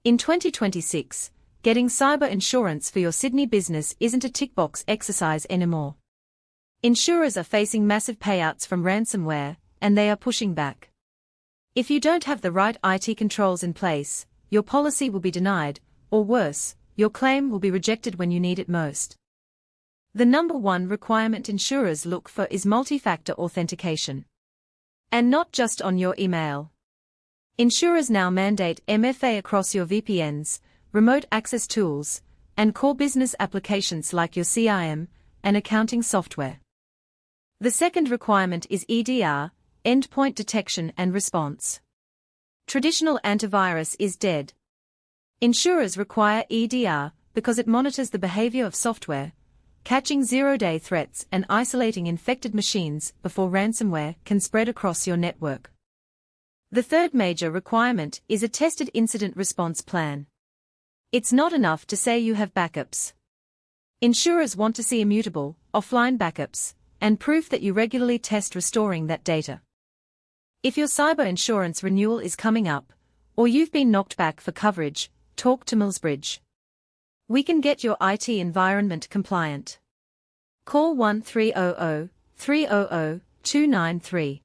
In 2026, getting cyber insurance for your Sydney business isn't a tick-box exercise anymore. Insurers are facing massive payouts from ransomware, and they are pushing back. If you don't have the right IT controls in place, your policy will be denied, or worse, your claim will be rejected when you need it most. The number one requirement insurers look for is multi-factor authentication. And not just on your email. Insurers now mandate MFA across your VPNs, remote access tools, and core business applications like your CRM and accounting software. The second requirement is EDR, Endpoint Detection and Response. Traditional antivirus is dead. Insurers require EDR because it monitors the behavior of software, catching zero-day threats and isolating infected machines before ransomware can spread across your network. The third major requirement is a tested incident response plan. It's not enough to say you have backups. Insurers want to see immutable, offline backups, and proof that you regularly test restoring that data. If your cyber insurance renewal is coming up, or you've been knocked back for coverage, talk to Milnsbridge. We can get your IT environment compliant. Call 1300 300 293.